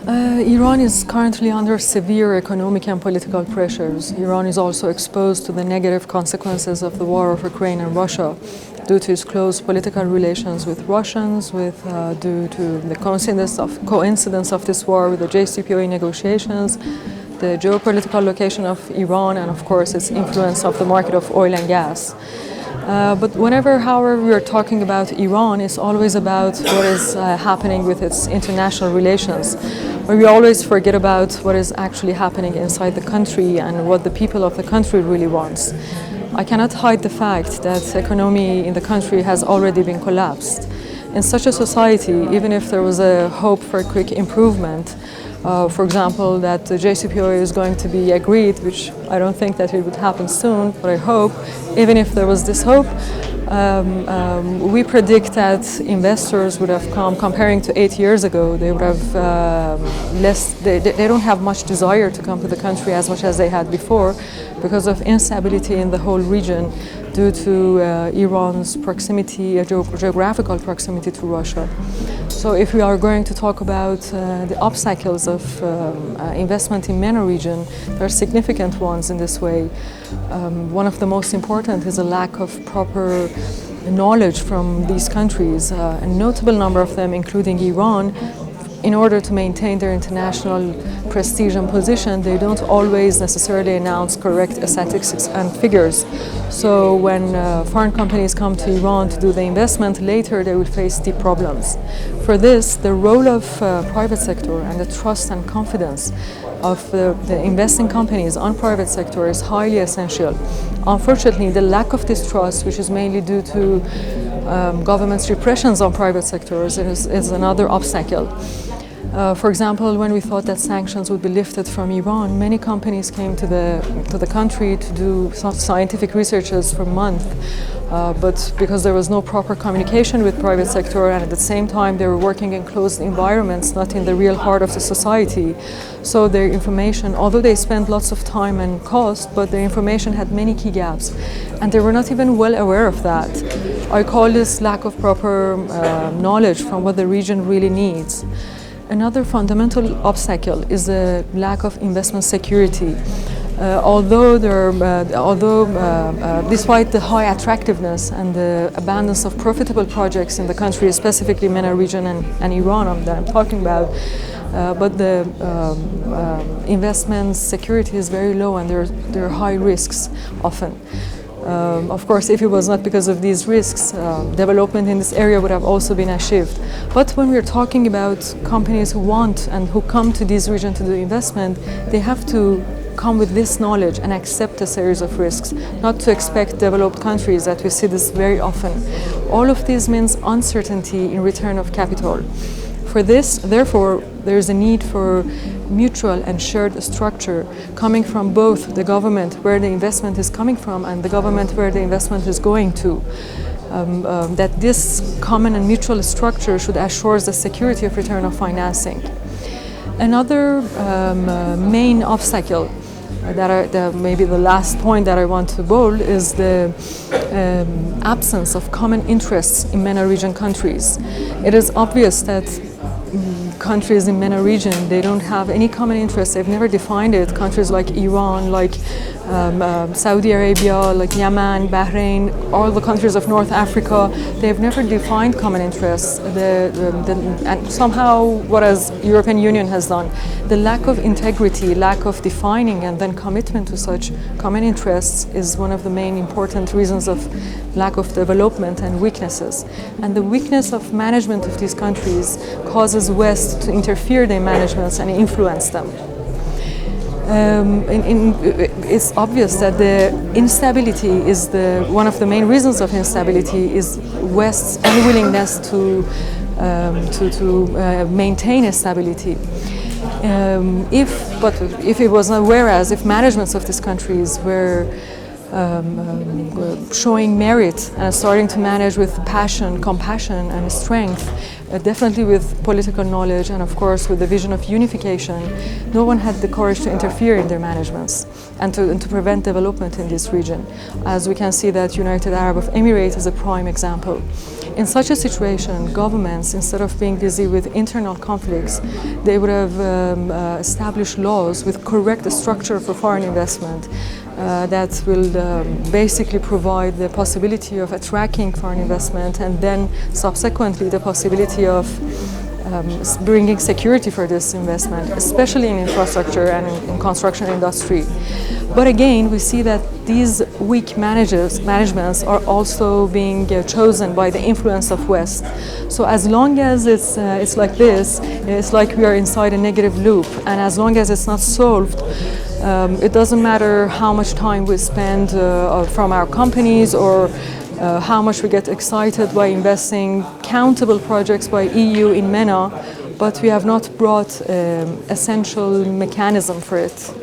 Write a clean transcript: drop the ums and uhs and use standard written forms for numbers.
Iran is currently under severe economic and political pressures. Iran is also exposed to the negative consequences of the war of Ukraine and Russia due to its close political relations with Russians, due to the coincidence of this war with the JCPOA negotiations, the geopolitical location of Iran, and of course its influence of the market of oil and gas. But whenever, however, we are talking about Iran, it's always about what is happening with its international relations. But we always forget about what is actually happening inside the country and what the people of the country really wants. I cannot hide the fact that the economy in the country has already been collapsed. In such a society, even if there was a hope for a quick improvement, for example, that the JCPOA is going to be agreed, which I don't think that it would happen soon, but I hope, even if there was this hope, we predict that investors would have come, comparing to 8 years ago, they would have they don't have much desire to come to the country as much as they had before because of instability in the whole region due to Iran's proximity, geographical proximity to Russia. So if we are going to talk about the obstacles of investment in MENA region, there are significant ones in this way. One of the most important is a lack of proper knowledge from these countries. A notable number of them, including Iran, in order to maintain their international prestige and position, they don't always necessarily announce correct statistics and figures. So when foreign companies come to Iran to do the investment, later they will face deep problems. For this, the role of private sector and the trust and confidence of the investing companies on private sector is highly essential. Unfortunately, the lack of this trust, which is mainly due to government's repressions on private sectors, is another obstacle. For example, when we thought that sanctions would be lifted from Iran, many companies came to the country to do scientific researches for months. But because there was no proper communication with private sector, and at the same time they were working in closed environments, not in the real heart of the society, so their information, although they spent lots of time and cost, but their information had many key gaps, and they were not even well aware of that. I call this lack of proper knowledge from what the region really needs. Another fundamental obstacle is the lack of investment security. Despite the high attractiveness and the abundance of profitable projects in the country, specifically MENA region and Iran that I'm talking about, but the investment security is very low and there are high risks often. Of course, if it was not because of these risks, development in this area would have also been achieved. But when we're talking about companies who want and who come to this region to do investment, they have to come with this knowledge and accept a series of risks, not to expect developed countries that we see this very often. All of this means uncertainty in return of capital. For this, therefore, there is a need for mutual and shared structure coming from both the government where the investment is coming from and the government where the investment is going to. That this common and mutual structure should assure the security of return of financing. Another main obstacle maybe the last point that I want to bold is the absence of common interests in MENA region countries. It is obvious that countries in MENA region, they don't have any common interests. They've never defined it. Countries like Iran, like Saudi Arabia, like Yemen, Bahrain, all the countries of North Africa, they've never defined common interests. And somehow, what as European Union has done, the lack of integrity, lack of defining and then commitment to such common interests is one of the main important reasons of lack of development and weaknesses. And the weakness of management of these countries causes West to interfere in their managements and influence them. It's obvious that the instability is one of the main reasons of instability is West's unwillingness to maintain a stability. If it was not, whereas if managements of these countries were showing merit and starting to manage with passion, compassion, and strength, definitely with political knowledge and of course with the vision of unification, no one had the courage to interfere in their managements and to prevent development in this region. As we can see that United Arab Emirates is a prime example. In such a situation, governments, instead of being busy with internal conflicts, they would have established laws with correct structure for foreign investment that will basically provide the possibility of attracting foreign investment and then subsequently the possibility of bringing security for this investment, especially in infrastructure and in construction industry. But again, we see that these weak managements are also being chosen by the influence of West. So as long as it's like this, it's like we are inside a negative loop, and as long as it's not solved, it doesn't matter how much time we spend from our companies or how much we get excited by investing countable projects by EU in MENA, but we have not brought essential mechanism for it.